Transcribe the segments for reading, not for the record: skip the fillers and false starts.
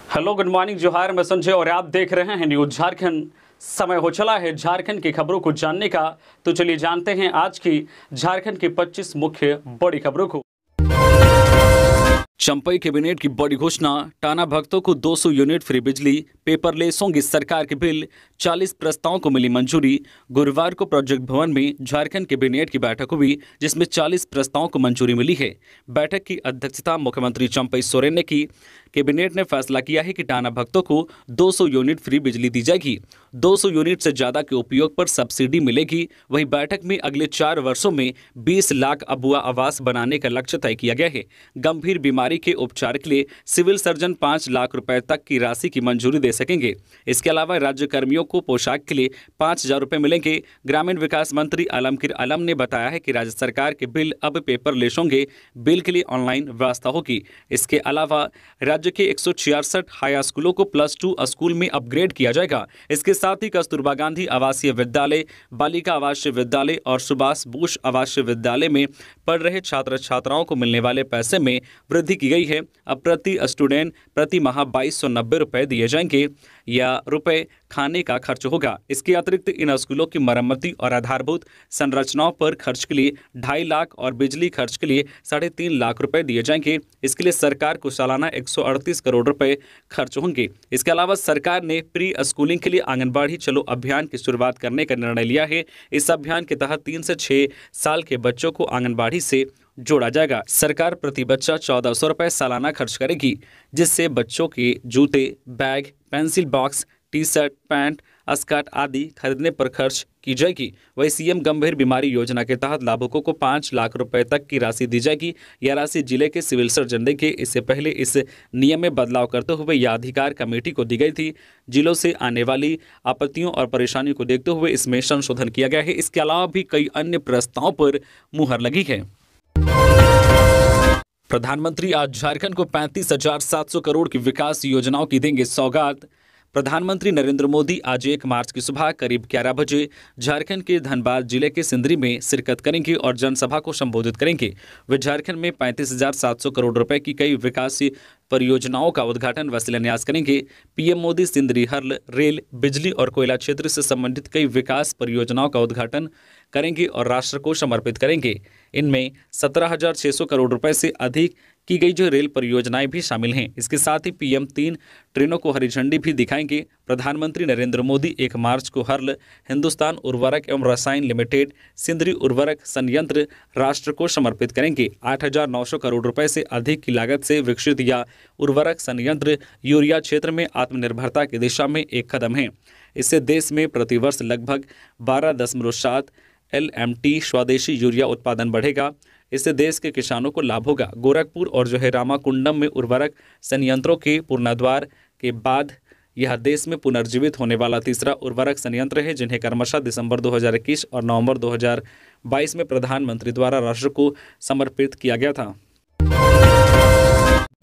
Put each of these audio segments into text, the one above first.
Hello, good morning, जोहार। मैं संजय और आप देख रहे हैं न्यूज झारखंड। समय हो चला है झारखंड की खबरों को जानने का, तो चलिए जानते हैं आज की झारखंड की 25 मुख्य बड़ी खबरों को। चंपई कैबिनेट की बड़ी घोषणा, टाना भक्तों को 200 यूनिट फ्री बिजली, पेपरलेस होंगी सरकार के बिल, 40 प्रस्तावों को मिली मंजूरी। गुरुवार को प्रोजेक्ट भवन में झारखंड कैबिनेट की बैठक हुई, जिसमें 40 प्रस्तावों को मंजूरी मिली है। बैठक की अध्यक्षता मुख्यमंत्री चंपई सोरेन ने की। कैबिनेट ने फैसला किया है कि टाना भक्तों को 200 यूनिट फ्री बिजली दी जाएगी। 200 यूनिट से ज्यादा के उपयोग पर सब्सिडी मिलेगी। वहीं बैठक में अगले 4 वर्षों में 20 लाख अबुआ आवास बनाने का लक्ष्य तय किया गया है। गंभीर बीमारी के उपचार के लिए सिविल सर्जन 5 लाख रुपए तक की राशि की मंजूरी दे सकेंगे। इसके अलावा राज्य कर्मियों को पोशाक के लिए 5,000 रुपए मिलेंगे। ग्रामीण विकास मंत्री आलमगीर आलम ने बताया है कि राज्य सरकार के बिल अब पेपरलेस होंगे। बिल के लिए ऑनलाइन व्यवस्था होगी। इसके अलावा राज्य के 166 हाई स्कूलों को +2 स्कूल में अपग्रेड किया जाएगा। इसके साथ ही कस्तूरबा गांधी आवासीय विद्यालय, बालिका आवासीय विद्यालय और सुभाष बोस आवासीय विद्यालय में पढ़ रहे छात्र छात्राओं को मिलने वाले पैसे में वृद्धि की गई है। अब प्रति स्टूडेंट प्रति माह 2290 रुपए दिए जाएंगे या रुपए खाने का खर्च होगा। इसके अतिरिक्त इन स्कूलों की मरम्मती और आधारभूत संरचनाओं पर खर्च के लिए 2.5 लाख और बिजली खर्च के लिए 3.5 लाख रुपए दिए जाएंगे। इसके लिए सरकार को सालाना 138 करोड़ रुपए खर्च होंगे। इसके अलावा सरकार ने प्री स्कूलिंग के लिए आंगनबाड़ी चलो अभियान की शुरुआत करने का निर्णय लिया है। इस अभियान के तहत 3 से 6 साल के बच्चों को आंगनबाड़ी से जोड़ा जाएगा। सरकार प्रति बच्चा 1400 रुपए सालाना खर्च करेगी, जिससे बच्चों के जूते, bag, pencil box, T shirt, pant, skirt आदि खरीदने पर खर्च की जाएगी। वही सीएम गंभीर बीमारी योजना के तहत लाभुकों को 5 लाख रुपए तक की राशि दी जाएगी। यह राशि जिले के सिविल सर्जन देंगे। इससे पहले इस नियम में बदलाव करते हुए यह अधिकार कमेटी को दी गई थी। जिलों से आने वाली आपत्तियों और परेशानियों को देखते हुए इसमें संशोधन किया गया है। इसके अलावा भी कई अन्य प्रस्तावों पर मुहर लगी है। प्रधानमंत्री आज झारखंड को 35,700 करोड़ की विकास योजनाओं की देंगे सौगात। प्रधानमंत्री नरेंद्र मोदी आज 1 मार्च की सुबह करीब 11 बजे झारखंड के धनबाद जिले के सिंदरी में शिरकत करेंगे और जनसभा को संबोधित करेंगे। वे झारखंड में 35,700 करोड़ रुपए की कई विकास परियोजनाओं का उद्घाटन व शिलान्यास करेंगे। PM Modi Sindri hurl, rail, बिजली और कोयला क्षेत्र से संबंधित कई विकास परियोजनाओं का उद्घाटन करेंगे और राष्ट्र को समर्पित करेंगे। इनमें 17,600 करोड़ रुपए से अधिक की गई जो रेल परियोजनाएं भी शामिल हैं। इसके साथ ही पीएम 3 ट्रेनों को हरी झंडी भी दिखाएंगे। प्रधानमंत्री नरेंद्र मोदी 1 मार्च को हर्ल हिंदुस्तान उर्वरक एवं रसायन लिमिटेड सिंदरी उर्वरक संयंत्र राष्ट्र को समर्पित करेंगे। 8,900 करोड़ रुपए से अधिक की लागत से विकसित यह उर्वरक संयंत्र यूरिया क्षेत्र में आत्मनिर्भरता की दिशा में एक कदम है। इससे देश में प्रतिवर्ष लगभग 12.7 LMT स्वदेशी यूरिया उत्पादन बढ़ेगा। इससे देश के किसानों को लाभ होगा। गोरखपुर और रामाकुंडम में उर्वरक संयंत्रों के पुनर्द्वार के बाद यह देश में पुनर्जीवित होने वाला तीसरा उर्वरक संयंत्र है, जिन्हें क्रमशः दिसंबर 2021 और नवंबर 2022 में प्रधानमंत्री द्वारा राष्ट्र को समर्पित किया गया था।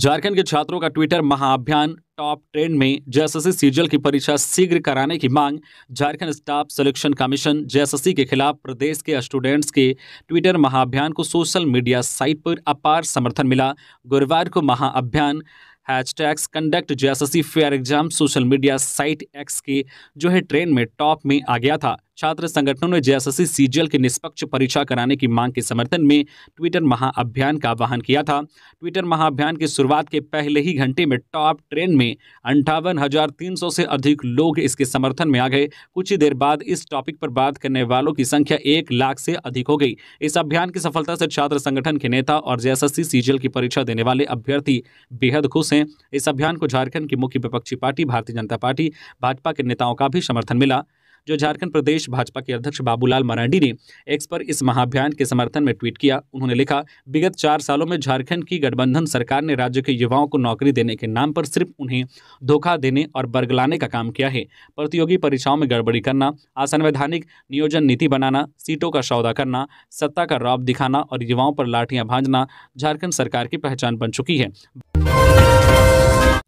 झारखंड के छात्रों का ट्विटर महाअभियान टॉप ट्रेंड में। जेएसएससी सीजीएल की परीक्षा शीघ्र कराने की मांग। Jharkhand staff selection commission JSSC के खिलाफ प्रदेश के स्टूडेंट्स के ट्विटर महाअभियान को सोशल मीडिया साइट पर अपार समर्थन मिला। गुरुवार को महाअभियान #conduct JSSC fair exam social media site x के ट्रेंड में टॉप में आ गया था। छात्र संगठनों ने जेएसएससी सीजीएल की निष्पक्ष परीक्षा कराने की मांग के समर्थन में ट्विटर महाअभियान का आह्वान किया था। ट्विटर महाअभियान की शुरुआत के पहले ही घंटे में टॉप ट्रेंड में 58,300 से अधिक लोग इसके समर्थन में आ गए। कुछ ही देर बाद इस टॉपिक पर बात करने वालों की संख्या 1 लाख से अधिक हो गई। इस अभियान की सफलता से छात्र संगठन के नेता और जेएसएससी सीजीएल की परीक्षा देने वाले अभ्यर्थी बेहद खुश हैं। इस अभियान को झारखंड की मुख्य विपक्षी पार्टी भारतीय जनता पार्टी भाजपा के नेताओं का भी समर्थन मिला। झारखंड प्रदेश भाजपा के अध्यक्ष बाबूलाल मरांडी ने एक्स पर इस महाअभियान के समर्थन में ट्वीट किया। उन्होंने लिखा, विगत 4 सालों में झारखंड की गठबंधन सरकार ने राज्य के युवाओं को नौकरी देने के नाम पर सिर्फ उन्हें धोखा देने और बरगलाने का काम किया है। प्रतियोगी परीक्षाओं में गड़बड़ी करना, असंवैधानिक नियोजन नीति बनाना, सीटों का सौदा करना, सत्ता का रौब दिखाना और युवाओं पर लाठियां भांजना झारखंड सरकार की पहचान बन चुकी है।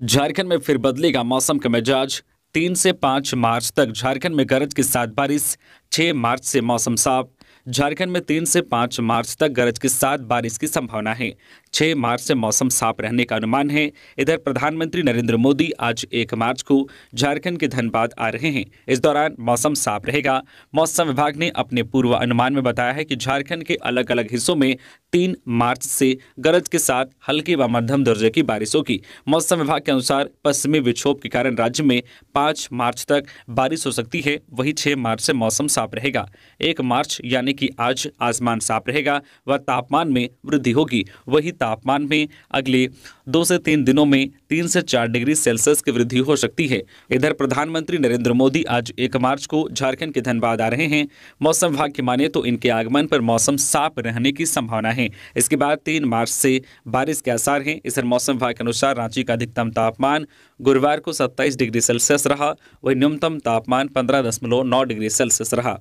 झारखंड में फिर बदलेगा मौसम का मिजाज। 3 से 5 मार्च तक झारखंड में गरज के साथ बारिश। 6 मार्च से मौसम साफ। झारखंड में 3 से 5 मार्च तक गरज के साथ बारिश की संभावना है। 6 मार्च से मौसम साफ रहने का अनुमान है। इधर प्रधानमंत्री नरेंद्र मोदी आज 1 मार्च को झारखंड के धनबाद आ रहे हैं। इस दौरान मौसम साफ रहेगा। मौसम विभाग ने अपने पूर्व अनुमान में बताया है कि झारखंड के अलग अलग हिस्सों में 3 मार्च से गरज के साथ हल्की व मध्यम दर्जे की बारिश होगी। मौसम विभाग के अनुसार पश्चिमी विक्षोभ के कारण राज्य में 5 मार्च तक बारिश हो सकती है। वहीं 6 मार्च से मौसम साफ रहेगा। 1 मार्च यानी कि आज आसमान साफ रहेगा व तापमान में वृद्धि होगी। वही तापमान में अगले 2 से 3 दिनों में 3 से 4 डिग्री सेल्सियस की वृद्धि हो सकती है। इधर प्रधानमंत्री नरेंद्र मोदी आज 1 मार्च को झारखंड के धनबाद आ रहे हैं। मौसम विभाग की माने तो इनके आगमन पर मौसम साफ रहने की संभावना है। इसके बाद 3 मार्च से बारिश के आसार हैं। इधर मौसम विभाग के अनुसार रांची का अधिकतम तापमान गुरुवार को 27 डिग्री सेल्सियस रहा। वही न्यूनतम तापमान 15.9 डिग्री सेल्सियस रहा।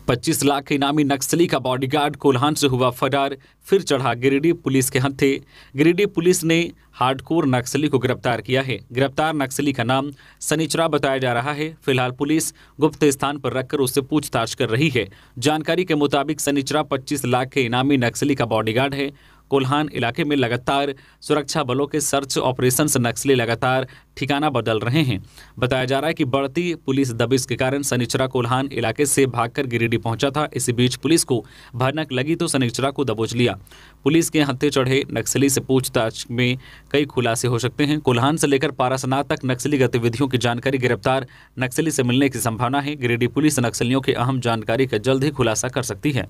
25 लाख के इनामी नक्सली का बॉडीगार्ड कोल्हान से हुआ फरार, फिर चढ़ा गिरिडीह पुलिस के हत्थे। गिरिडीह पुलिस ने हार्डकोर नक्सली को गिरफ्तार किया है। गिरफ्तार नक्सली का नाम सनीचरा बताया जा रहा है। फिलहाल पुलिस गुप्त स्थान पर रखकर उससे पूछताछ कर रही है। जानकारी के मुताबिक सनीचरा 25 लाख के इनामी नक्सली का बॉडीगार्ड है। कोल्हान इलाके में लगातार सुरक्षा बलों के सर्च ऑपरेशन से नक्सली लगातार ठिकाना बदल रहे हैं। बताया जा रहा है कि बढ़ती पुलिस दबिश के कारण सनीचरा कोल्हान इलाके से भागकर गिरिडीह पहुंचा था। इसी बीच पुलिस को भनक लगी तो सनीचरा को दबोच लिया। पुलिस के हत्थे चढ़े नक्सली से पूछताछ में कई खुलासे हो सकते हैं। कोल्हान से लेकर पारासनाथ तक नक्सली गतिविधियों की जानकारी गिरफ्तार नक्सली से मिलने की संभावना है। गिरिडीह पुलिस नक्सलियों की अहम जानकारी का जल्द ही खुलासा कर सकती है।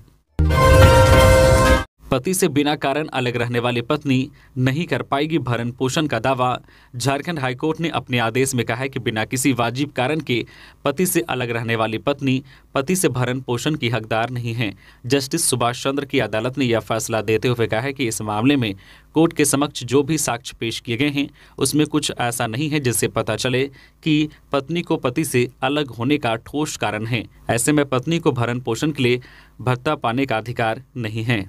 पति से बिना कारण अलग रहने वाली पत्नी नहीं कर पाएगी भरण पोषण का दावा। झारखंड हाईकोर्ट ने अपने आदेश में कहा है कि बिना किसी वाजिब कारण के पति से अलग रहने वाली पत्नी पति से भरण पोषण की हकदार नहीं है। जस्टिस सुभाष चंद्र की अदालत ने यह फैसला देते हुए कहा है कि इस मामले में कोर्ट के समक्ष जो भी साक्ष्य पेश किए गए हैं उसमें कुछ ऐसा नहीं है जिससे पता चले कि पत्नी को पति से अलग होने का ठोस कारण है। ऐसे में पत्नी को भरण पोषण के लिए भत्ता पाने का अधिकार नहीं है।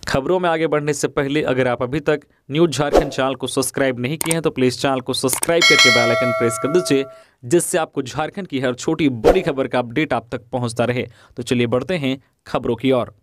खबरों में आगे बढ़ने से पहले अगर आप अभी तक न्यूज़ झारखंड चैनल को सब्सक्राइब नहीं किए हैं तो प्लीज़ चैनल को सब्सक्राइब करके बेल आइकन प्रेस कर दीजिए, जिससे आपको झारखंड की हर छोटी बड़ी खबर का अपडेट आप तक पहुंचता रहे। तो चलिए बढ़ते हैं खबरों की ओर।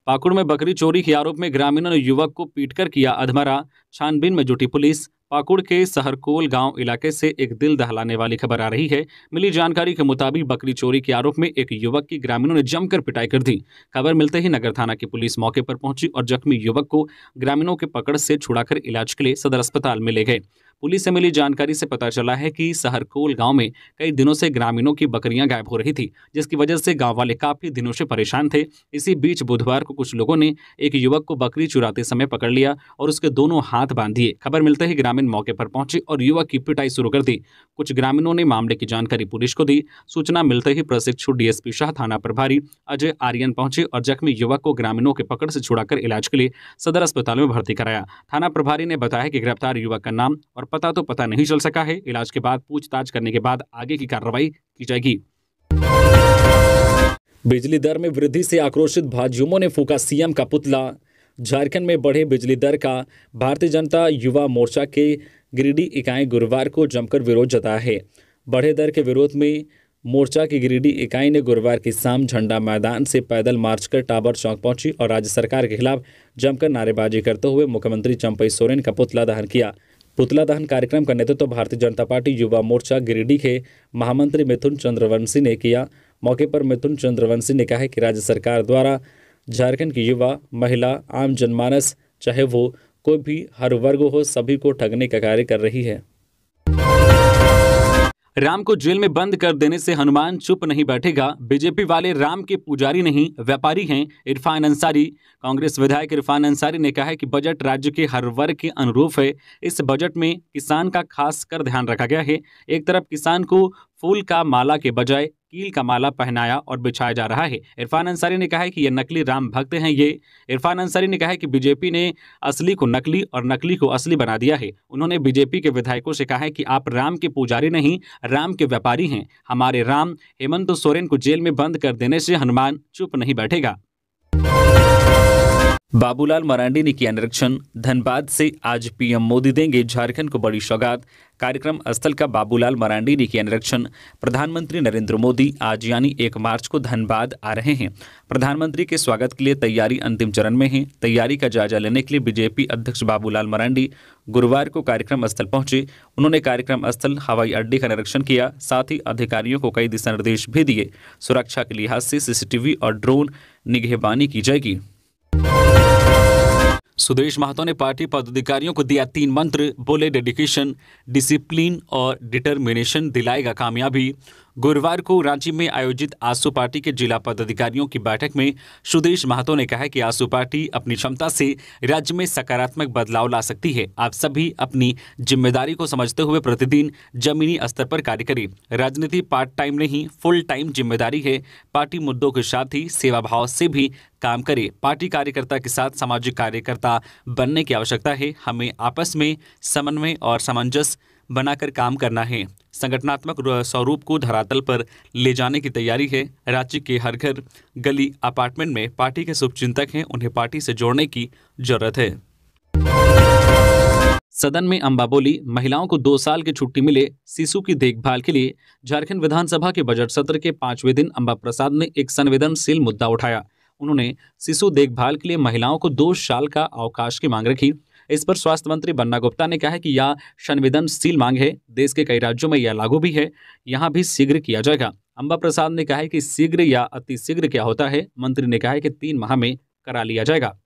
पाकुड़ में बकरी चोरी के आरोप में ग्रामीणों ने युवक को पीटकर किया अधमरा। छानबीन में जुटी पुलिस। पाकुड़ के सहरकोल गांव इलाके से एक दिल दहलाने वाली खबर आ रही है। मिली जानकारी के मुताबिक बकरी चोरी के आरोप में एक युवक की ग्रामीणों ने जमकर पिटाई कर दी। खबर मिलते ही नगर थाना की पुलिस मौके पर पहुंची और जख्मी युवक को ग्रामीणों के पकड़ से छुड़ाकर इलाज के लिए सदर अस्पताल में ले गए। पुलिस से मिली जानकारी से पता चला है कि सहरकोल गांव में कई दिनों से ग्रामीणों की बकरियां गायब हो रही थी, जिसकी वजह से गांव वाले काफी दिनों से परेशान थे। इसी बीच बुधवार को कुछ लोगों ने एक युवक को बकरी चुराते समय पकड़ लिया और उसके दोनों हाथ बांध दिए। खबर मिलते ही ग्रामीण मौके पर पहुंचे और युवक की पिटाई शुरू कर दी। कुछ ग्रामीणों ने मामले की जानकारी पुलिस को दी। सूचना मिलते ही प्रशिक्षु डीएसपी शाह, थाना प्रभारी अजय आर्यन पहुंचे और जख्मी युवक को ग्रामीणों के पकड़ से छुड़ाकर इलाज के लिए सदर अस्पताल में भर्ती कराया। थाना प्रभारी ने बताया कि गिरफ्तार युवक का नाम और पता तो पता नहीं चल सका है। इलाज के बाद पूछताछ करने के बाद आगे की कार्रवाई की जाएगी। बिजली दर में वृद्धि से आक्रोशित भाजयुमों ने फूंका सीएम का पुतला। झारखंड में बढ़े बिजली दर का भारतीय जनता युवा मोर्चा के गिरिडीह इकाई गुरुवार को जमकर विरोध जताया है। बढ़े दर के विरोध में मोर्चा की गिरिडीह इकाई ने गुरुवार की शाम झंडा मैदान से पैदल मार्च कर टावर चौक पहुंची और राज्य सरकार के खिलाफ जमकर नारेबाजी करते हुए मुख्यमंत्री चंपई सोरेन का पुतला दहन किया। पुतला दहन कार्यक्रम का नेतृत्व भारतीय जनता पार्टी युवा मोर्चा गिरिडीह के महामंत्री मिथुन चंद्रवंशी ने किया। मौके पर मिथुन चंद्रवंशी ने कहा कि राज्य सरकार द्वारा झारखंड की युवा, महिला, आम जनमानस, चाहे वो कोई भी हर वर्ग हो, सभी को ठगने का कार्य कर रही है। राम को जेल में बंद कर देने से हनुमान चुप नहीं बैठेगा। बीजेपी वाले राम के पुजारी नहीं व्यापारी हैं। इरफान अंसारी। कांग्रेस विधायक इरफान अंसारी ने कहा है कि बजट राज्य के हर वर्ग के अनुरूप है। इस बजट में किसान का खास कर ध्यान रखा गया है। एक तरफ किसान को फूल का माला के बजाय कील का माला पहनाया और बिछाया जा रहा है। इरफान अंसारी ने कहा है कि ये नकली राम भक्त हैं। इरफान अंसारी ने कहा है कि बीजेपी ने असली को नकली और नकली को असली बना दिया है। उन्होंने बीजेपी के विधायकों से कहा है कि आप राम के पुजारी नहीं, राम के व्यापारी हैं। हमारे राम हेमंत सोरेन को जेल में बंद कर देने से हनुमान चुप नहीं बैठेगा। बाबूलाल मरांडी ने किया निरीक्षण। धनबाद से आज पीएम मोदी देंगे झारखंड को बड़ी सौगात। कार्यक्रम स्थल का बाबूलाल मरांडी ने किया निरीक्षण। प्रधानमंत्री नरेंद्र मोदी आज यानी 1 मार्च को धनबाद आ रहे हैं। प्रधानमंत्री के स्वागत के लिए तैयारी अंतिम चरण में है। तैयारी का जायजा लेने के लिए बीजेपी अध्यक्ष बाबूलाल मरांडी गुरुवार को कार्यक्रम स्थल पहुंचे। उन्होंने कार्यक्रम स्थल हवाई अड्डे का निरीक्षण किया। साथ ही अधिकारियों को कई दिशा निर्देश भी दिए। सुरक्षा के लिहाज से सीसीटीवी और ड्रोन निगहबानी की जाएगी। सुदेश महतो ने पार्टी पदाधिकारियों को दिया 3 मंत्र। बोले डेडिकेशन, डिसिप्लिन और डिटर्मिनेशन दिलाएगा कामयाबी। गुरुवार को रांची में आयोजित आसू पार्टी के जिला पदाधिकारियों की बैठक में सुदेश महतो ने कहा कि आसू पार्टी अपनी क्षमता से राज्य में सकारात्मक बदलाव ला सकती है। आप सभी अपनी जिम्मेदारी को समझते हुए प्रतिदिन जमीनी स्तर पर कार्य करें। राजनीति पार्ट टाइम नहीं, फुल टाइम जिम्मेदारी है। पार्टी मुद्दों के साथ ही सेवा भाव से भी काम करे। पार्टी कार्यकर्ता के साथ सामाजिक कार्यकर्ता बनने की आवश्यकता है। हमें आपस में समन्वय और सामंजस्य बनाकर काम करना है। संगठनात्मक स्वरूप को धरातल पर ले जाने की तैयारी है। रांची के हर घर, गली, अपार्टमेंट में पार्टी के शुभचिंतक हैं। उन्हें पार्टी से जोड़ने की जरूरत है। सदन में अंबा बोली, महिलाओं को 2 साल की छुट्टी मिले शिशु की देखभाल के लिए। झारखंड विधानसभा के बजट सत्र के 5वें दिन अंबा प्रसाद ने एक संवेदनशील मुद्दा उठाया। उन्होंने शिशु देखभाल के लिए महिलाओं को 2 साल का अवकाश की मांग रखी। इस पर स्वास्थ्य मंत्री बन्ना गुप्ता ने कहा है कि यह संवेदनशील मांग है। देश के कई राज्यों में यह लागू भी है, यहाँ भी शीघ्र किया जाएगा। अंबा प्रसाद ने कहा है कि शीघ्र या अति शीघ्र क्या होता है। मंत्री ने कहा है कि 3 माह में करा लिया जाएगा।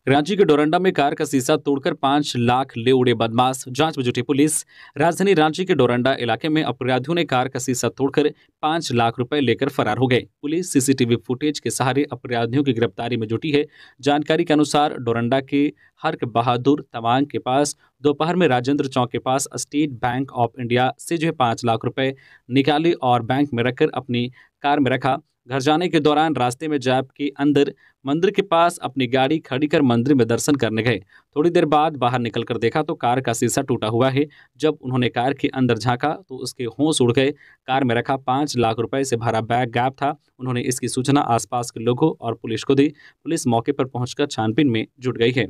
रांची के डोरंडा में कार का शीशा तोड़कर 5 लाख ले उड़े बदमाश, जांच में जुटी पुलिस। राजधानी रांची के डोरंडा इलाके में अपराधियों ने कार का शीशा तोड़कर 5 लाख रुपए लेकर फरार हो गए। पुलिस सीसीटीवी फुटेज के सहारे अपराधियों की गिरफ्तारी में जुटी है। जानकारी के अनुसार डोरंडा के हर्क बहादुर तवांग के पास दोपहर में राजेंद्र चौक के पास स्टेट बैंक ऑफ इंडिया से जो 5 लाख रुपए निकाले और बैंक में रखकर अपनी कार में रखा। घर जाने के दौरान रास्ते में जैप के अंदर मंदिर के पास अपनी गाड़ी खड़ी कर मंदिर में दर्शन करने गए। थोड़ी देर बाद बाहर निकलकर देखा तो कार का शीशा टूटा हुआ है। जब उन्होंने कार के अंदर झांका तो उसके होश उड़ गए। कार में रखा 5 लाख रुपए से भरा बैग गायब था। उन्होंने इसकी सूचना आसपास के लोगों और पुलिस को दी। पुलिस मौके पर पहुंचकर छानबीन में जुट गई है।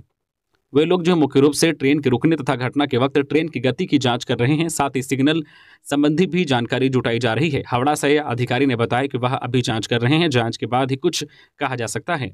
वे लोग जो मुख्य रूप से ट्रेन के रुकने तथा घटना के वक्त ट्रेन की गति की जांच कर रहे हैं। साथ ही सिग्नल संबंधी भी जानकारी जुटाई जा रही है। हावड़ा से अधिकारी ने बताया कि वह अभी जांच कर रहे हैं। जांच के बाद ही कुछ कहा जा सकता है।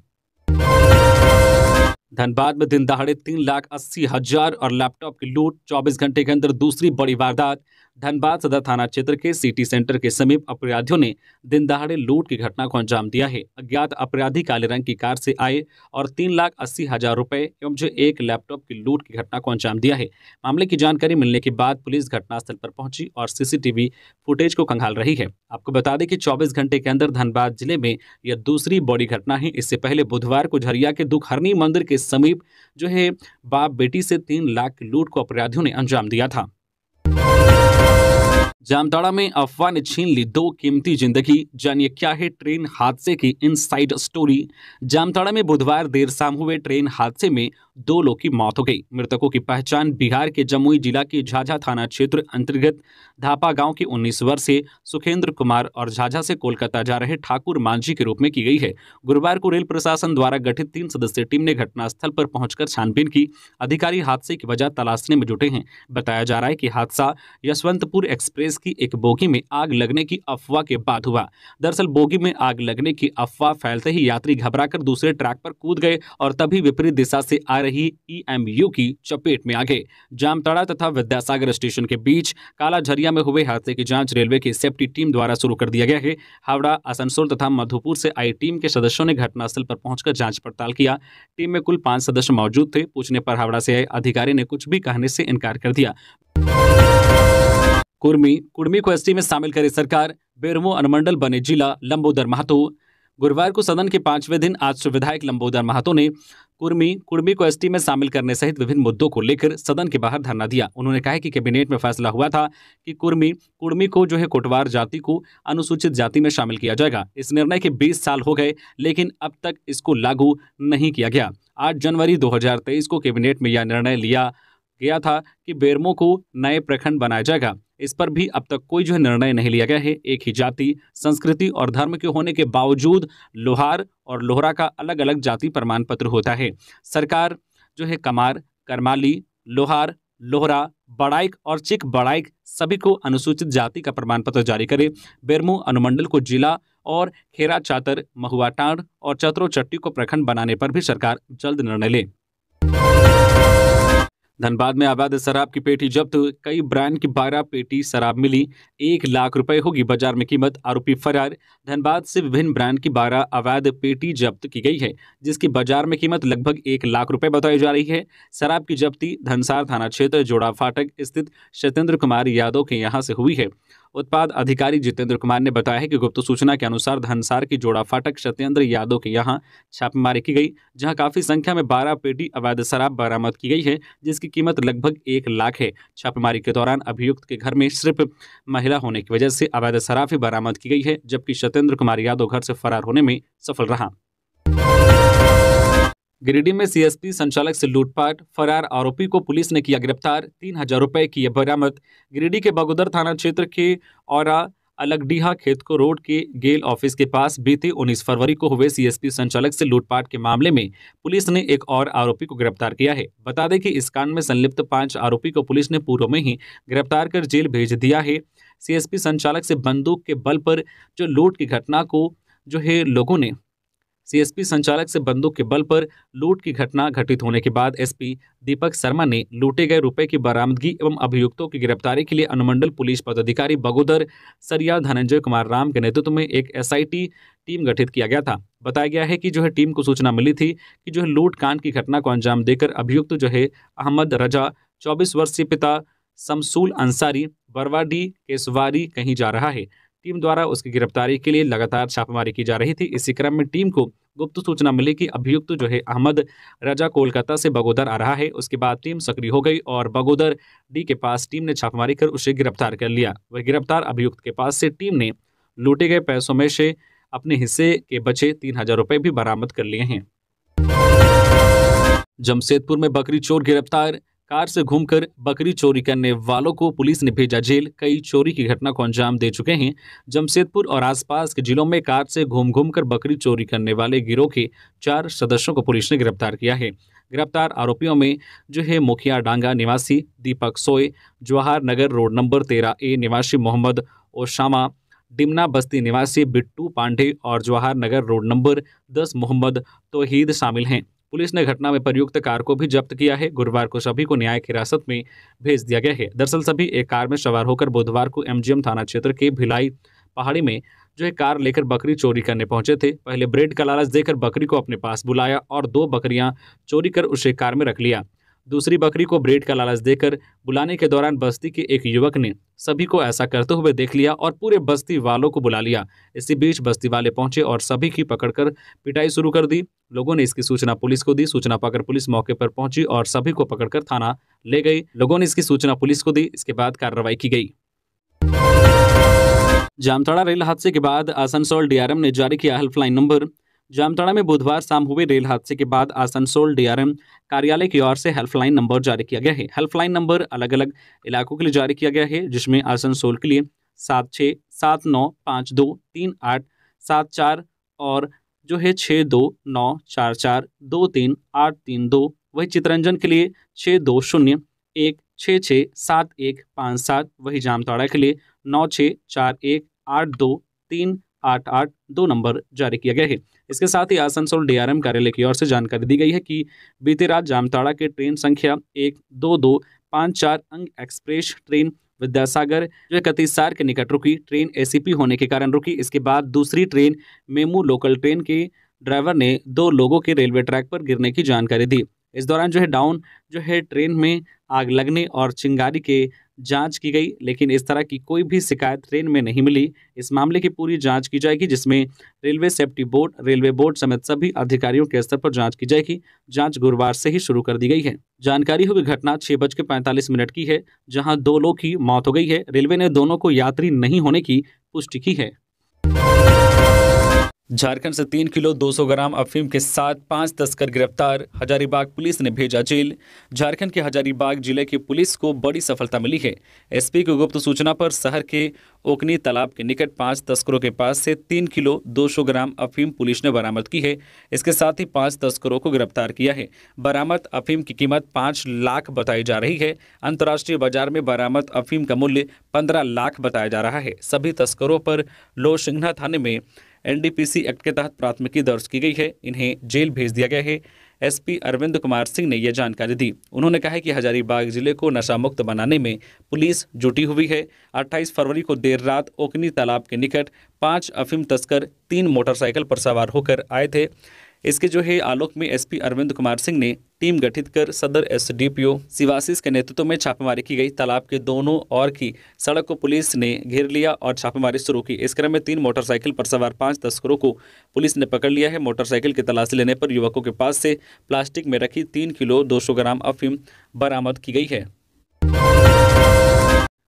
धनबाद में दिन दहाड़े 3,80,000 और लैपटॉप की लूट। 24 घंटे के अंदर दूसरी बड़ी वारदात। धनबाद सदर थाना क्षेत्र के सिटी सेंटर के समीप अपराधियों ने दिन दहाड़े लूट की घटना को अंजाम दिया है। अज्ञात अपराधी काले रंग की कार से आए और 3,80,000 रुपए एवं जो 1 लैपटॉप की लूट की घटना को अंजाम दिया है। मामले की जानकारी मिलने के बाद पुलिस घटनास्थल पर पहुंची और सीसीटीवी फुटेज को खंगाल रही है। आपको बता दें कि 24 घंटे के अंदर धनबाद जिले में यह दूसरी बड़ी घटना है। इससे पहले बुधवार को झरिया के दुखहरनी मंदिर के समीप जो है बाप बेटी से 3 लाख की लूट को अपराधियों ने अंजाम दिया था। जामताड़ा में अफवाह ने छीन ली 2 कीमती जिंदगी। जानिए क्या है ट्रेन हादसे की इनसाइड स्टोरी। जामताड़ा में बुधवार देर शाम हुए ट्रेन हादसे में 2 लोगों की मौत हो गई। मृतकों की पहचान बिहार के जमुई जिला के झाझा थाना क्षेत्र अंतर्गत धापा गांव के 19 वर्षीय सुखेंद्र कुमार और झाझा से कोलकाता जा रहे ठाकुर मांझी के रूप में की गई है। गुरुवार को रेल प्रशासन द्वारा गठित 3 सदस्यीय टीम ने घटनास्थल पर पहुंचकर छानबीन की। अधिकारी हादसे की वजह तलाशने में जुटे हैं। बताया जा रहा है कि हादसा यशवंतपुर एक्सप्रेस की एक बोगी में आग लगने की अफवाह के बाद हुआ। दरअसल बोगी में आग लगने की अफवाह फैलते ही यात्री घबराकर दूसरे ट्रैक पर कूद गए और तभी विपरीत दिशा से आ रही EMU की चपेट में आ गए। जामताड़ा तथा विद्यासागर स्टेशन के बीच काला झरिया में हुए हादसे की जांच रेलवे की सेफ्टी टीम द्वारा शुरू कर दिया गया है। हावड़ा, आसनसोल तथा मधुपुर से आई टीम के सदस्यों ने घटनास्थल पर पहुंचकर जांच पड़ताल किया। टीम में कुल 5 सदस्य मौजूद थे। पूछने पर हावड़ा से आए अधिकारी ने कुछ भी कहने से इनकार कर दिया। कुर्मी को एसटी में शामिल करे सरकार। बेरमो अनुमंडल बने जिला। लंबोदर महतो। गुरुवार को सदन के 5वें दिन आज से विधायक लंबोदर महतो ने कुर्मी को एसटी में शामिल करने सहित विभिन्न मुद्दों को लेकर सदन के बाहर धरना दिया। उन्होंने कहा कि कैबिनेट में फैसला हुआ था कि कुर्मी को जो है कोटवार जाति को अनुसूचित जाति में शामिल किया जाएगा। इस निर्णय के 20 साल हो गए लेकिन अब तक इसको लागू नहीं किया गया। 8 जनवरी 2023 को कैबिनेट में यह निर्णय लिया गया था कि बेरमो को नए प्रखंड बनाया जाएगा। इस पर भी अब तक कोई निर्णय नहीं लिया गया है। एक ही जाति, संस्कृति और धर्म के होने के बावजूद लोहार और लोहरा का अलग अलग जाति प्रमाण पत्र होता है। सरकार कमार, करमाली, लोहार, लोहरा, बड़ाइक और चिक बड़ाइक सभी को अनुसूचित जाति का प्रमाण पत्र जारी करे। बेरमो अनुमंडल को जिला और खेरा चातर, महुआटांड और चतरो चट्टी को प्रखंड बनाने पर भी सरकार जल्द निर्णय ले। धनबाद में अवैध शराब की पेटी जब्त, कई ब्रांड की 12 पेटी शराब मिली, 1 लाख रुपए होगी बाजार में कीमत, आरोपी फरार। धनबाद से विभिन्न ब्रांड की 12 अवैध पेटी जब्त की गई है, जिसकी बाजार में कीमत लगभग 1 लाख रुपए बताई जा रही है। शराब की जब्ती धनसार थाना क्षेत्र जोड़ा फाटक स्थित सत्येंद्र कुमार यादव के यहां से हुई है। उत्पाद अधिकारी जितेंद्र कुमार ने बताया है कि गुप्त सूचना के अनुसार धनसार की जोड़ा फाटक सत्येंद्र यादव के यहां छापेमारी की गई, जहां काफी संख्या में 12 पेटी अवैध शराब बरामद की गई है, जिसकी कीमत लगभग 1 लाख है। छापेमारी के दौरान अभियुक्त के घर में सिर्फ महिला होने की वजह से अवैध शराब ही बरामद की गई है, जबकि सत्येंद्र कुमार यादव घर से फरार होने में सफल रहा। गिरिडीह में सीएसपी संचालक से लूटपाट, फरार आरोपी को पुलिस ने किया गिरफ्तार, 3000 रुपए की बरामद। गिरिडीह के बगोदर थाना क्षेत्र के औरा अलगडीहा खेतको रोड के गेल ऑफिस के पास बीते 19 फरवरी को हुए सीएसपी संचालक से लूटपाट के मामले में पुलिस ने एक और आरोपी को गिरफ्तार किया है। बता दें कि इस कांड में संलिप्त 5 आरोपी को पुलिस ने पूर्व में ही गिरफ्तार कर जेल भेज दिया है। सीएसपी संचालक से बंदूक के बल पर लूट की घटना को लोगों ने सीएसपी संचालक से बंदूक के बल पर लूट की घटना घटित होने के बाद एसपी दीपक शर्मा ने लूटे गए रुपए की बरामदगी एवं अभियुक्तों की गिरफ्तारी के लिए अनुमंडल पुलिस पदाधिकारी बगोदर सरिया धनंजय कुमार राम के नेतृत्व में एक एसआईटी टीम गठित किया गया था। बताया गया है कि टीम को सूचना मिली थी कि लूट कांड की घटना को अंजाम देकर अभियुक्त अहमद रजा 24 वर्षीय पिता शमसूल अंसारी बरवाडी केसवारी कहीं जा रहा है। टीम द्वारा उसकी गिरफ्तारी के लिए लगातार छापेमारी की जा रही थी। इसी क्रम में टीम को गुप्त सूचना मिली कि अभियुक्त अहमद रजा कोलकाता से बगोदर आ रहा है। उसके बाद टीम सक्रिय हो गई और बगोदर डी के पास टीम ने छापेमारी कर उसे गिरफ्तार कर लिया। वह गिरफ्तार अभियुक्त के पास से टीम ने लूटे गए पैसों में से अपने हिस्से के बचे 3000 रुपए भी बरामद कर लिए हैं। जमशेदपुर में बकरी चोर गिरफ्तार, कार से घूमकर बकरी चोरी करने वालों को पुलिस ने भेजा जेल, कई चोरी की घटना को अंजाम दे चुके हैं। जमशेदपुर और आसपास के जिलों में कार से घूमकर बकरी चोरी करने वाले गिरोह के 4 सदस्यों को पुलिस ने गिरफ्तार किया है। गिरफ्तार आरोपियों में मुखिया डांगा निवासी दीपक सोय, Jawahar Nagar road number 13A निवासी मोहम्मद ओसामा, डिमना बस्ती निवासी बिट्टू पांडे और जवाहर नगर रोड नंबर 10 मोहम्मद तौहीद शामिल हैं। पुलिस ने घटना में प्रयुक्त कार को भी जब्त किया है। गुरुवार को सभी को न्यायिक हिरासत में भेज दिया गया है। दरअसल सभी एक कार में सवार होकर बुधवार को एमजीएम थाना क्षेत्र के भिलाई पहाड़ी में कार लेकर बकरी चोरी करने पहुंचे थे। पहले ब्रेड का लालच देकर बकरी को अपने पास बुलाया और 2 बकरियां चोरी कर उसे कार में रख लिया। दूसरी बकरी को ब्रेड का लालच देकर बुलाने के दौरान बस्ती के एक युवक ने सभी को ऐसा करते हुए देख लिया और पूरे बस्ती वालों को बुला लिया। इसी बीच बस्ती वाले पहुंचे और सभी की पकड़कर पिटाई शुरू कर दी। लोगों ने इसकी सूचना पुलिस को दी। सूचना पाकर पुलिस मौके पर पहुंची और सभी को पकड़कर थाना ले गई। लोगों ने इसकी सूचना पुलिस को दी। इसके बाद कार्रवाई की गई। जामताड़ा रेल हादसे के बाद आसनसोल डीआरएम ने जारी किया हेल्पलाइन नंबर। जामताड़ा में बुधवार शाम हुए रेल हादसे के बाद आसनसोल डीआरएम कार्यालय की ओर से हेल्पलाइन नंबर जारी किया गया है। हेल्पलाइन नंबर अलग अलग इलाकों के लिए जारी किया गया है, जिसमें आसनसोल के लिए 7679523874 और 6294423832। वही चितरंजन के लिए 6201667157। वही जामताड़ा के लिए 9641823882 नंबर जारी किया गया है। इसके साथ ही आसनसोल डीआरएम कार्यालय की ओर से जानकारी दी गई है कि बीती रात जामताड़ा के ट्रेन संख्या 12254 अंग एक्सप्रेस ट्रेन विद्यासागर कतीसार के निकट रुकी। ट्रेन एसीपी होने के कारण रुकी। इसके बाद दूसरी ट्रेन मेमू लोकल ट्रेन के ड्राइवर ने 2 लोगों के रेलवे ट्रैक पर गिरने की जानकारी दी। इस दौरान डाउन ट्रेन में आग लगने और चिंगारी के जांच की गई, लेकिन इस तरह की कोई भी शिकायत ट्रेन में नहीं मिली। इस मामले की पूरी जांच की जाएगी, जिसमें railway safety board, railway board समेत सभी अधिकारियों के स्तर पर जांच की जाएगी। जांच गुरुवार से ही शुरू कर दी गई है। जानकारी हो कि घटना 6:45 की है, जहां 2 लोग की मौत हो गई है। रेलवे ने दोनों को यात्री नहीं होने की पुष्टि की है। झारखंड से 3 किलो 200 ग्राम अफीम के साथ 5 तस्कर गिरफ्तार, हजारीबाग पुलिस ने भेजा जेल। झारखंड के हजारीबाग जिले की पुलिस को बड़ी सफलता मिली है। एसपी की गुप्त सूचना पर शहर के ओकनी तालाब के निकट 5 तस्करों के पास से 3 किलो 200 ग्राम अफीम पुलिस ने बरामद की है। इसके साथ ही 5 तस्करों को गिरफ्तार किया है। बरामद अफीम की कीमत 5 लाख बताई जा रही है। अंतर्राष्ट्रीय बाजार में बरामद अफीम का मूल्य 15 लाख बताया जा रहा है। सभी तस्करों पर लोहसिंघना थाने में एनडीपीसी एक्ट के तहत प्राथमिकी दर्ज की गई है। इन्हें जेल भेज दिया गया है। एसपी अरविंद कुमार सिंह ने यह जानकारी दी। उन्होंने कहा है कि हजारीबाग जिले को नशा मुक्त बनाने में पुलिस जुटी हुई है। 28 फरवरी को देर रात ओकनी तालाब के निकट 5 अफीम तस्कर 3 मोटरसाइकिल पर सवार होकर आए थे। इसके आलोक में एसपी अरविंद कुमार सिंह ने टीम गठित कर सदर एसडीपीओ शिवाशीष के नेतृत्व में छापेमारी की गई। तालाब के दोनों ओर की सड़क को पुलिस ने घेर लिया और छापेमारी शुरू की। इस क्रम में 3 मोटरसाइकिल पर सवार 5 तस्करों को पुलिस ने पकड़ लिया है। मोटरसाइकिल की तलाशी लेने पर युवकों के पास से प्लास्टिक में रखी 3 किलो 200 ग्राम अफीम बरामद की गई है।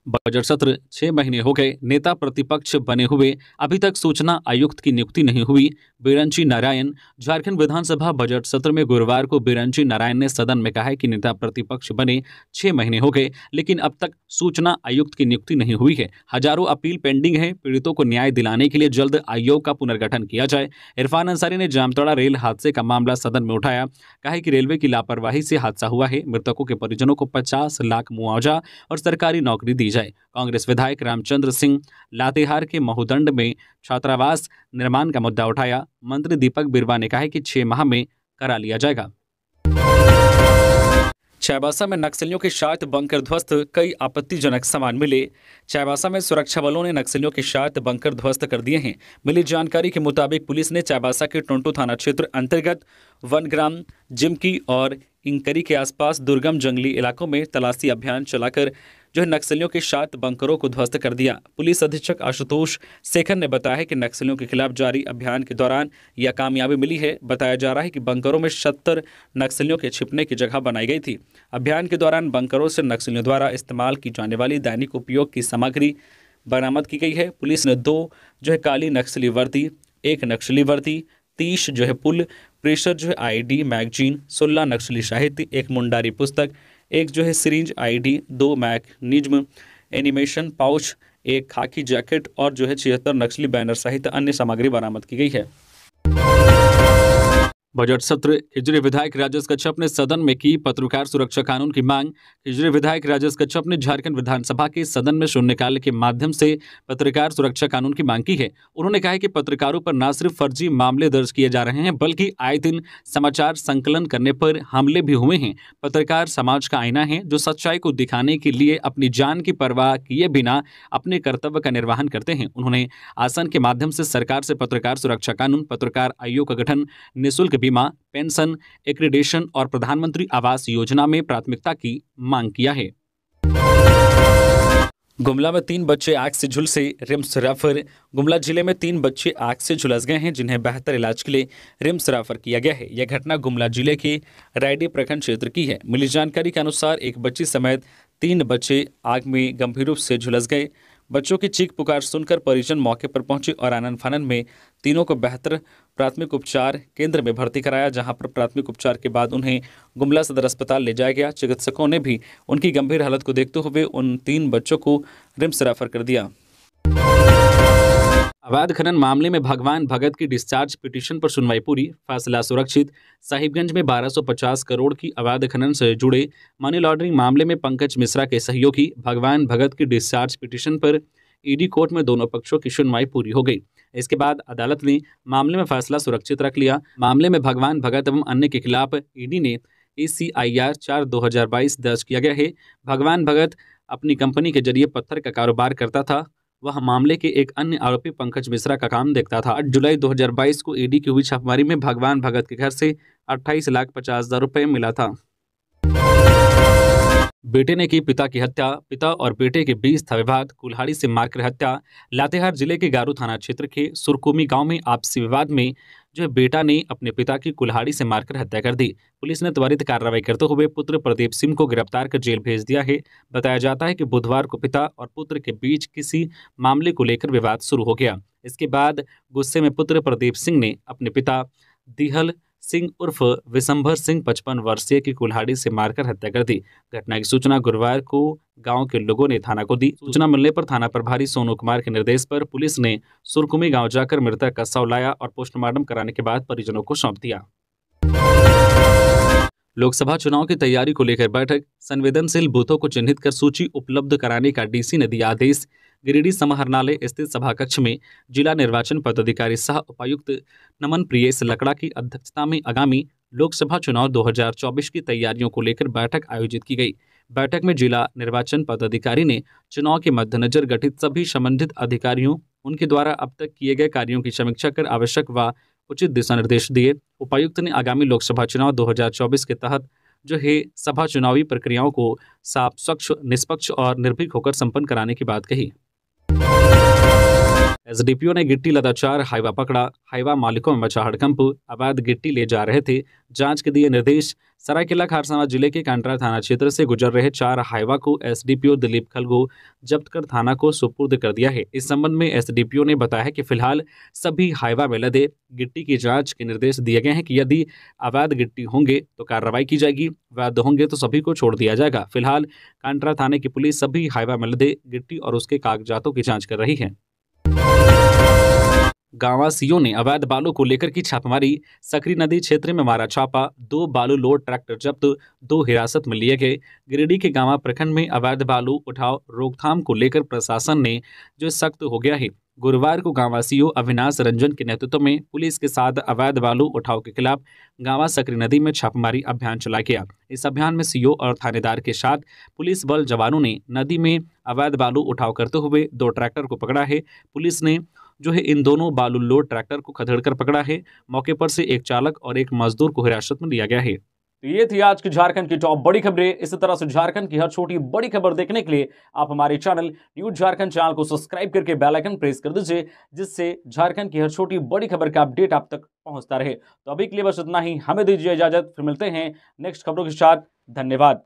बजट सत्र 6 महीने हो गए, नेता प्रतिपक्ष बने हुए अभी तक सूचना आयुक्त की नियुक्ति नहीं हुई। बिरंची नारायण। झारखंड विधानसभा बजट सत्र में गुरुवार को बिरंची नारायण ने सदन में कहा है कि नेता प्रतिपक्ष बने 6 महीने हो गए, लेकिन अब तक सूचना आयुक्त की नियुक्ति नहीं हुई है। हजारों अपील पेंडिंग है। पीड़ितों को न्याय दिलाने के लिए जल्द आयोग का पुनर्गठन किया जाए। इरफान अंसारी ने जामताड़ा रेल हादसे का मामला सदन में उठाया। कहा है कि रेलवे की लापरवाही से हादसा हुआ है। मृतकों के परिजनों को 50 लाख मुआवजा और सरकारी नौकरी दी जाए। कांग्रेस विधायक रामचंद्र सिंह लातेहार के महुदंड में छात्रावास निर्माण का मुद्दा उठाया। मंत्री दीपक बिरवा ने कहा है कि 6 माह में करा लिया जाएगा। चाईबासा में नक्सलियों के साथ बंकर ध्वस्त, कई आपत्तिजनक सामान मिले। चाईबासा में सुरक्षा बलों ने नक्सलियों के साथ बंकर ध्वस्त कर दिए हैं। मिली जानकारी के मुताबिक पुलिस ने चाईबासा के टोंटो थाना क्षेत्र अंतर्गत वनग्राम, जिमकी और इंकरी के आसपास दुर्गम जंगली इलाकों में तलाशी अभियान चलाकर नक्सलियों के साथ बंकरों को ध्वस्त कर दिया। पुलिस अधीक्षक आशुतोष शेखर ने बताया है कि नक्सलियों के खिलाफ जारी अभियान के दौरान यह कामयाबी मिली है। बताया जा रहा है कि बंकरों में 70 नक्सलियों के छिपने की जगह बनाई गई थी। अभियान के दौरान बंकरों से नक्सलियों द्वारा इस्तेमाल की जाने वाली दैनिक उपयोग की सामग्री बरामद की गई है। पुलिस ने 2 काली नक्सली वर्दी, 1 नक्सली वर्दी, 30 पुल प्रेशर आईडी मैगजीन, 16 नक्सली साहित्य, 1 मुंडारी पुस्तक, 1 syringe ID, 2 mechanism animation pouch, 1 खाकी जैकेट और 76 नक्सली बैनर सहित अन्य सामग्री बरामद की गई है। बजट सत्र। खिजरी विधायक राजेश कच्छप ने सदन में की पत्रकार सुरक्षा कानून की मांग। खिजरी विधायक राजेश कच्छप ने झारखंड विधानसभा के सदन में शून्यकाल के माध्यम से पत्रकार सुरक्षा कानून की मांग की है। उन्होंने कहा कि पत्रकारों पर न सिर्फ फर्जी मामले दर्ज किए जा रहे हैं, बल्कि आए दिन समाचार संकलन करने पर हमले भी हुए हैं। पत्रकार समाज का आईना है, जो सच्चाई को दिखाने के लिए अपनी जान की परवाह किए बिना अपने कर्तव्य का निर्वहन करते हैं। उन्होंने आसन के माध्यम से सरकार से पत्रकार सुरक्षा कानून, पत्रकार आयोग का गठन, निःशुल्क बीमा, पेंशन, एक्रीडेशन और प्रधानमंत्री आवास योजना में प्राथमिकता की मांग किया है। गुमला में 3 बच्चे आग से झुलसे, रिम्स रेफर। गुमला जिले में 3 बच्चे आग से झुलस गए हैं, जिन्हें बेहतर इलाज के लिए रिम्स रेफर किया गया है। यह घटना गुमला जिले के रायडी प्रखंड क्षेत्र की है। मिली जानकारी के अनुसार एक बच्ची समेत 3 बच्चे आग में गंभीर रूप से झुलस गए। बच्चों की चीख पुकार सुनकर परिजन मौके पर पहुंचे और आनन फानन में तीनों को बेहतर प्राथमिक उपचार केंद्र में भर्ती कराया, जहां पर प्राथमिक उपचार के बाद उन्हें गुमला सदर अस्पताल ले जाया गया। चिकित्सकों ने भी उनकी गंभीर हालत को देखते हुए उन 3 बच्चों को रिम्स रेफर कर दिया। अवैध खनन मामले में भगवान भगत की डिस्चार्ज पिटीशन पर सुनवाई पूरी, फैसला सुरक्षित। साहिबगंज में 1250 करोड़ की अवैध खनन से जुड़े मनी लॉन्ड्रिंग मामले में पंकज मिश्रा के सहयोगी भगवान भगत की डिस्चार्ज पिटीशन पर ईडी कोर्ट में दोनों पक्षों की सुनवाई पूरी हो गई। इसके बाद अदालत ने मामले में फैसला सुरक्षित रख लिया। मामले में भगवान भगत एवं अन्य के खिलाफ ईडी ने ACIR 4/2022 दर्ज किया गया है। भगवान भगत अपनी कंपनी के जरिए पत्थर का कारोबार करता था। वह मामले के एक अन्य आरोपी पंकज मिश्रा का काम देखता था। 8 जुलाई 2022 को ईडी की हुई छापेमारी में भगवान भगत के घर से 28,50,000 रुपए मिला था। बेटे ने की पिता की हत्या, पिता और बेटे के बीच था विवाद, कुल्हाड़ी से मारकर हत्या। लातेहार जिले के गारू थाना क्षेत्र के सुरकुमी गांव में आपसी विवाद में जो है बेटा ने अपने पिता की कुल्हाड़ी से मारकर हत्या कर दी। पुलिस ने त्वरित कार्रवाई करते हुए पुत्र प्रदीप सिंह को गिरफ्तार कर जेल भेज दिया है। बताया जाता है कि बुधवार को पिता और पुत्र के बीच किसी मामले को लेकर विवाद शुरू हो गया। इसके बाद गुस्से में पुत्र प्रदीप सिंह ने अपने पिता दिहल सिंह उर्फ विशंभर सिंह 55 वर्षीय की कुल्हाड़ी से मारकर हत्या कर दी। घटना की सूचना गुरुवार को गांव के लोगों ने थाना को दी। सूचना मिलने पर थाना प्रभारी सोनू कुमार के निर्देश पर पुलिस ने सुरकुमी गांव जाकर मृतक का शव लाया और पोस्टमार्टम कराने के बाद परिजनों को सौंप दिया। लोकसभा चुनाव की तैयारी को लेकर बैठक। संवेदनशील बूथों को चिन्हित कर सूची उपलब्ध कराने का डीसी ने दिया आदेश। गिरिडीह समाहरणालय स्थित सभाकक्ष में जिला निर्वाचन पदाधिकारी सह उपायुक्त नमन प्रियेश लकड़ा की अध्यक्षता में आगामी लोकसभा चुनाव 2024 की तैयारियों को लेकर बैठक आयोजित की गई। बैठक में जिला निर्वाचन पदाधिकारी ने चुनाव के मद्देनजर गठित सभी संबंधित अधिकारियों उनके द्वारा अब तक किए गए कार्यों की समीक्षा कर आवश्यक व उचित दिशा निर्देश दिए। उपायुक्त ने आगामी लोकसभा चुनाव 2024 के तहत जो है सभा चुनावी प्रक्रियाओं को साफ, स्वच्छ, निष्पक्ष और निर्भीक होकर संपन्न कराने की बात कही। एसडीपीओ ने गिट्टी लदाचार हाईवा पकड़ा। हाईवा मालिकों में मचा हड़कंप। अवैध गिट्टी ले जा रहे थे, जांच के दिए निर्देश। सरायकेला खरसावां जिले के कांटरा थाना क्षेत्र से गुजर रहे 4 हाईवा को एसडीपीओ दिलीप खलगो जब्त कर थाना को सुपुर्द कर दिया है। इस संबंध में एसडीपीओ ने बताया है कि फिलहाल सभी हाईवा में लदे गिट्टी की जांच के निर्देश दिए गए हैं कि यदि अवैध गिट्टी होंगे तो कार्रवाई की जाएगी, वैध होंगे तो सभी को छोड़ दिया जाएगा। फिलहाल कांटरा थाने की पुलिस सभी हाईवा में लदे गिट्टी और उसके कागजातों की जाँच कर रही है। गांवासियों ने अवैध बालू को लेकर की छापेमारी। सकरी नदी क्षेत्र में मारा छापा। 2 बालू लोड ट्रैक्टर जब्त, 2 हिरासत में लिए गए। गिरिडीह के गांवा प्रखंड में अवैध बालू उठाव रोकथाम को लेकर प्रशासन ने जो सख्त हो गया है। गुरुवार को गांवासियों अविनाश रंजन के नेतृत्व में पुलिस के साथ अवैध बालू उठाव के खिलाफ गांवा सकरी नदी में छापेमारी अभियान चलाया गया। इस अभियान में सीओ और थानेदार के साथ पुलिस बल जवानों ने नदी में अवैध बालू उठाव करते हुए 2 ट्रैक्टर को पकड़ा है। पुलिस ने जो है इन दोनों बालू लोड ट्रैक्टर को खदेड़कर पकड़ा है। मौके पर से एक चालक और एक मजदूर को हिरासत में लिया गया है। तो ये थी आज की झारखंड की टॉप बड़ी खबरें। इसी तरह से झारखंड की हर छोटी बड़ी खबर देखने के लिए आप हमारे चैनल न्यूज झारखंड चैनल को सब्सक्राइब करके बेल आइकन प्रेस कर दीजिए, जिससे झारखंड की हर छोटी बड़ी खबर का अपडेट आप तक पहुंचता रहे। तो अभी के लिए बस इतना ही। हमें दीजिए इजाजत, फिर मिलते हैं नेक्स्ट खबरों के साथ। धन्यवाद।